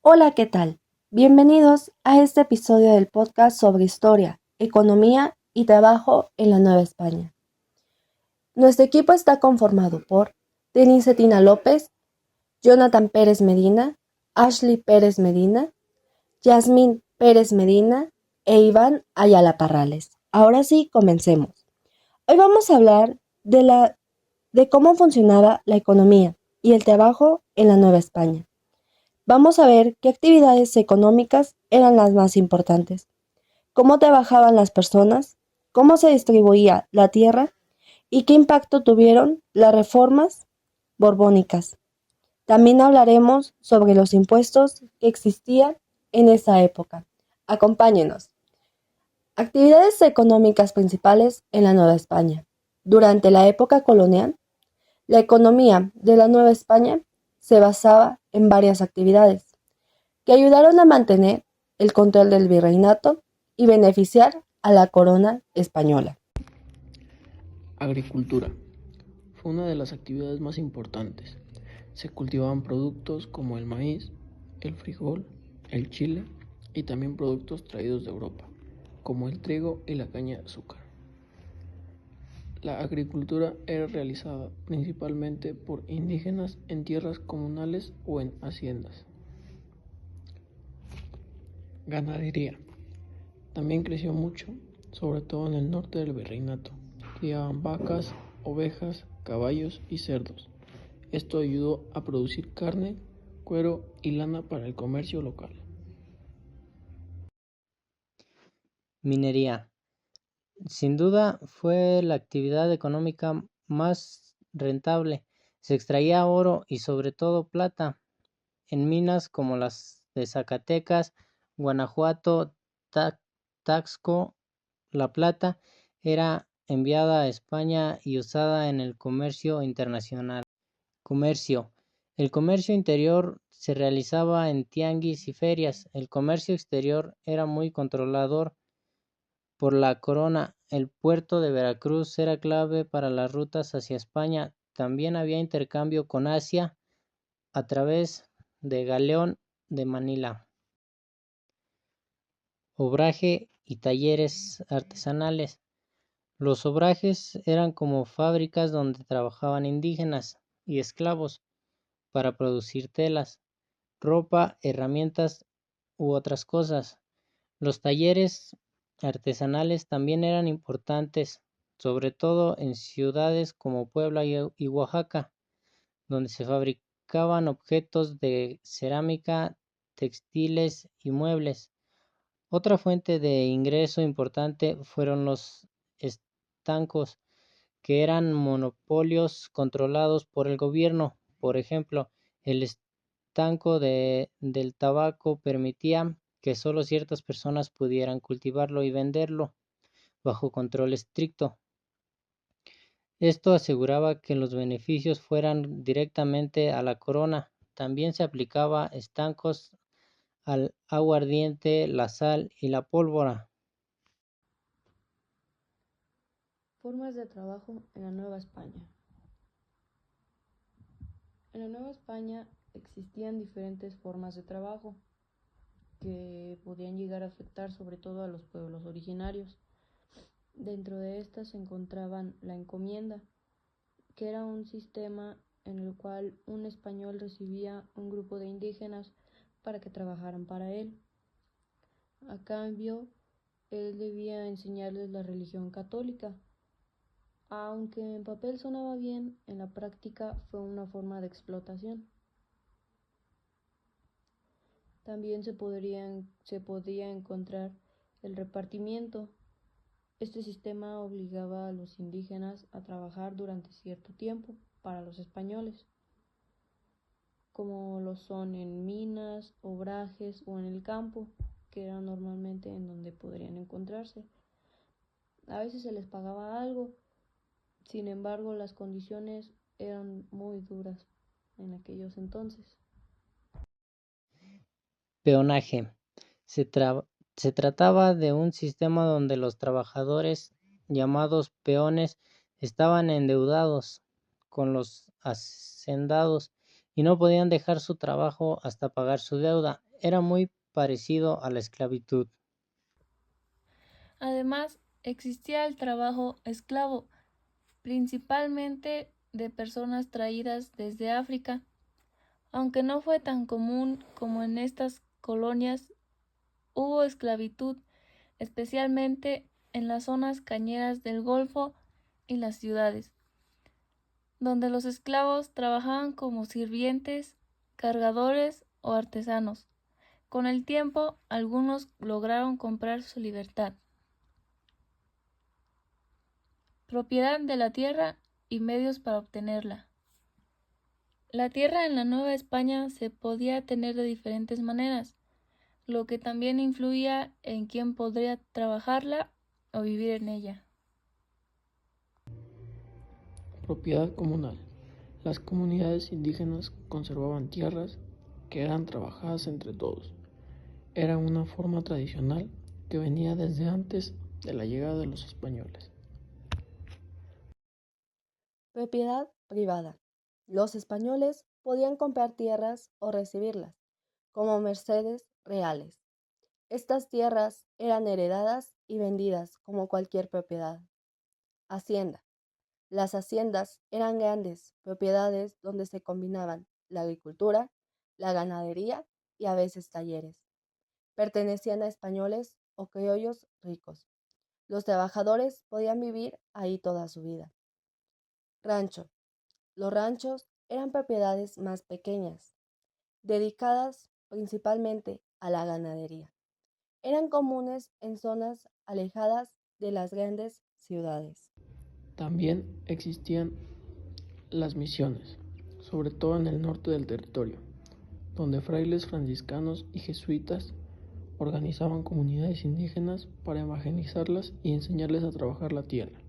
Hola, ¿qué tal? Bienvenidos a este episodio del podcast sobre historia, economía y trabajo en la Nueva España. Nuestro equipo está conformado por Denise Tina López, Jonathan Pérez Medina, Ashley Pérez Medina, Yasmín Pérez Medina e Iván Ayala Parrales. Ahora sí, comencemos. Hoy vamos a hablar de cómo funcionaba la economía y el trabajo en la Nueva España. Vamos a ver qué actividades económicas eran las más importantes, cómo trabajaban las personas, cómo se distribuía la tierra y qué impacto tuvieron las reformas borbónicas. También hablaremos sobre los impuestos que existían en esa época. Acompáñenos. Actividades económicas principales en la Nueva España. Durante la época colonial, la economía de la Nueva España se basaba en varias actividades que ayudaron a mantener el control del virreinato y beneficiar a la corona española. Agricultura. Fue una de las actividades más importantes. Se cultivaban productos como el maíz, el frijol, el chile y también productos traídos de Europa, como el trigo y la caña de azúcar. La agricultura era realizada principalmente por indígenas en tierras comunales o en haciendas. Ganadería. También creció mucho, sobre todo en el norte del virreinato. Criaban vacas, ovejas, caballos y cerdos. Esto ayudó a producir carne, cuero y lana para el comercio local. Minería. Sin duda fue la actividad económica más rentable. Se extraía oro y sobre todo plata en minas como las de Zacatecas, Guanajuato, Taxco. La plata era enviada a España y usada en el comercio internacional. Comercio. El comercio interior se realizaba en tianguis y ferias. El comercio exterior era muy controlador por la corona. El puerto de Veracruz era clave para las rutas hacia España. También había intercambio con Asia a través de Galeón de Manila. Obraje y talleres artesanales. Los obrajes eran como fábricas donde trabajaban indígenas y esclavos para producir telas, ropa, herramientas u otras cosas. Los talleres artesanales también eran importantes, sobre todo en ciudades como Puebla y Oaxaca, donde se fabricaban objetos de cerámica, textiles y muebles. Otra fuente de ingreso importante fueron los estancos, que eran monopolios controlados por el gobierno. Por ejemplo, el estanco del tabaco permitía que solo ciertas personas pudieran cultivarlo y venderlo bajo control estricto. Esto aseguraba que los beneficios fueran directamente a la corona. También se aplicaba estancos al aguardiente, la sal y la pólvora. Formas de trabajo en la Nueva España. En la Nueva España existían diferentes formas de trabajo que podían llegar a afectar sobre todo a los pueblos originarios. Dentro de estas se encontraban la encomienda, que era un sistema en el cual un español recibía un grupo de indígenas para que trabajaran para él. A cambio, él debía enseñarles la religión católica. Aunque en papel sonaba bien, en la práctica fue una forma de explotación. También se podía encontrar el repartimiento. Este sistema obligaba a los indígenas a trabajar durante cierto tiempo para los españoles, como lo son en minas, obrajes o en el campo, que era normalmente en donde podrían encontrarse. A veces se les pagaba algo, sin embargo las condiciones eran muy duras en aquellos entonces. Peonaje. Se trataba de un sistema donde los trabajadores, llamados peones, estaban endeudados con los hacendados y no podían dejar su trabajo hasta pagar su deuda. era muy parecido a la esclavitud. Además, existía el trabajo esclavo, principalmente de personas traídas desde África. Aunque no fue tan común como en estas colonias, hubo esclavitud, especialmente en las zonas cañeras del Golfo y las ciudades, donde los esclavos trabajaban como sirvientes, cargadores o artesanos. Con el tiempo, algunos lograron comprar su libertad. Propiedad de la tierra y medios para obtenerla. La tierra en la Nueva España se podía tener de diferentes maneras, lo que también influía en quién podría trabajarla o vivir en ella. Propiedad comunal. Las comunidades indígenas conservaban tierras que eran trabajadas entre todos. Era una forma tradicional que venía desde antes de la llegada de los españoles. Propiedad privada. Los españoles podían comprar tierras o recibirlas, como mercedes reales. Estas tierras eran heredadas y vendidas como cualquier propiedad. Hacienda. Las haciendas eran grandes propiedades donde se combinaban la agricultura, la ganadería y a veces talleres. Pertenecían a españoles o criollos ricos. Los trabajadores podían vivir ahí toda su vida. Rancho. Los ranchos eran propiedades más pequeñas, dedicadas principalmente a la ganadería. Eran comunes en zonas alejadas de las grandes ciudades. También existían las misiones, sobre todo en el norte del territorio, donde frailes franciscanos y jesuitas organizaban comunidades indígenas para evangelizarlas y enseñarles a trabajar la tierra.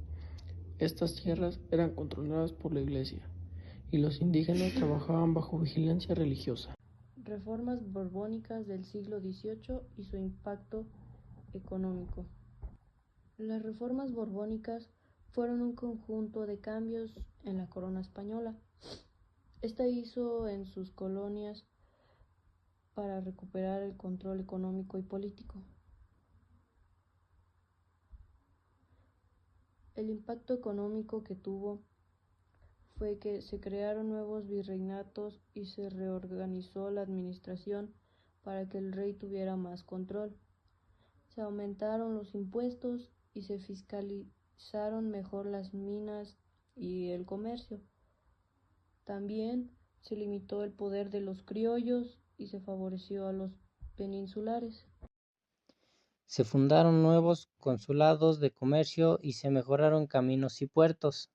Estas tierras eran controladas por la iglesia y los indígenas trabajaban bajo vigilancia religiosa. Reformas borbónicas del siglo XVIII y su impacto económico. Las reformas borbónicas fueron un conjunto de cambios en la corona española. Esta hizo en sus colonias para recuperar el control económico y político. El impacto económico que tuvo fue que se crearon nuevos virreinatos y se reorganizó la administración para que el rey tuviera más control. Se aumentaron los impuestos y se fiscalizaron mejor las minas y el comercio. También se limitó el poder de los criollos y se favoreció a los peninsulares. Se fundaron nuevos consulados de comercio y se mejoraron caminos y puertos.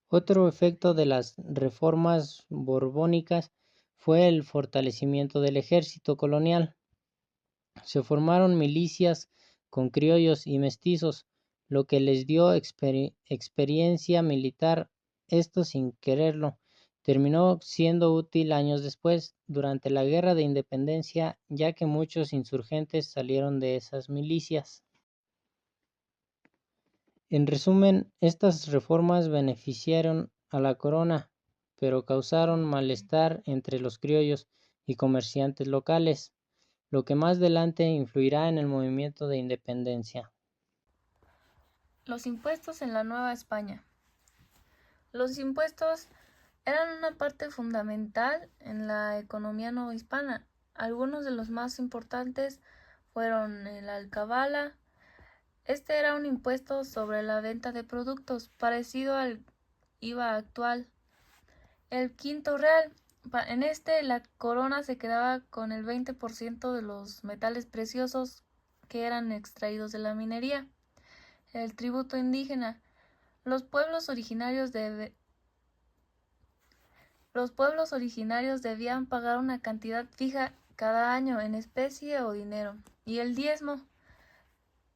Otro efecto de las reformas borbónicas fue el fortalecimiento del ejército colonial. Se formaron milicias con criollos y mestizos, lo que les dio experiencia militar. Esto, sin quererlo, terminó siendo útil años después, durante la Guerra de Independencia, ya que muchos insurgentes salieron de esas milicias. En resumen, estas reformas beneficiaron a la corona, pero causaron malestar entre los criollos y comerciantes locales, lo que más adelante influirá en el movimiento de independencia. Los impuestos en la Nueva España. Los impuestos eran una parte fundamental en la economía novohispana. Algunos de los más importantes fueron el alcabala. Este era un impuesto sobre la venta de productos, parecido al IVA actual. El quinto real. En este, la corona se quedaba con el 20% de los metales preciosos que eran extraídos de la minería. El tributo indígena. Los pueblos originarios debían pagar una cantidad fija cada año en especie o dinero. Y el diezmo,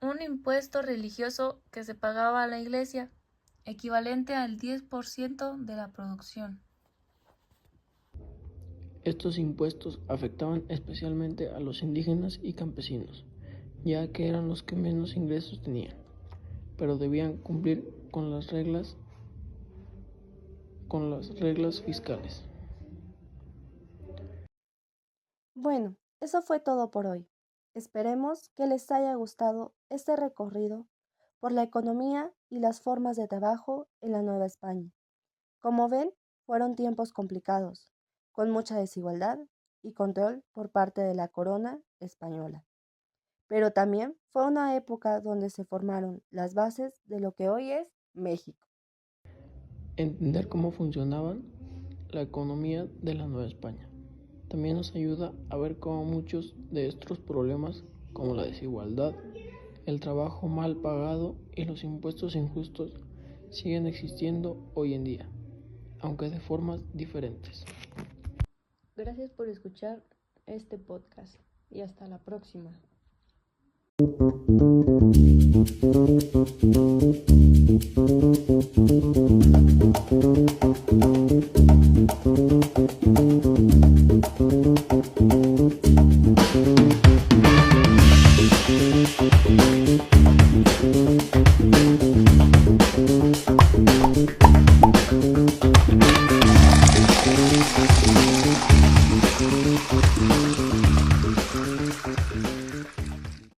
un impuesto religioso que se pagaba a la iglesia, equivalente al 10% de la producción. Estos impuestos afectaban especialmente a los indígenas y campesinos, ya que eran los que menos ingresos tenían, pero debían cumplir con las reglas fiscales. Bueno, eso fue todo por hoy. Esperemos que les haya gustado este recorrido por la economía y las formas de trabajo en la Nueva España. Como ven, fueron tiempos complicados, con mucha desigualdad y control por parte de la corona española. Pero también fue una época donde se formaron las bases de lo que hoy es México. Entender cómo funcionaba la economía de la Nueva España también nos ayuda a ver cómo muchos de estos problemas, como la desigualdad, el trabajo mal pagado y los impuestos injustos, siguen existiendo hoy en día, aunque de formas diferentes. Gracias por escuchar este podcast y hasta la próxima.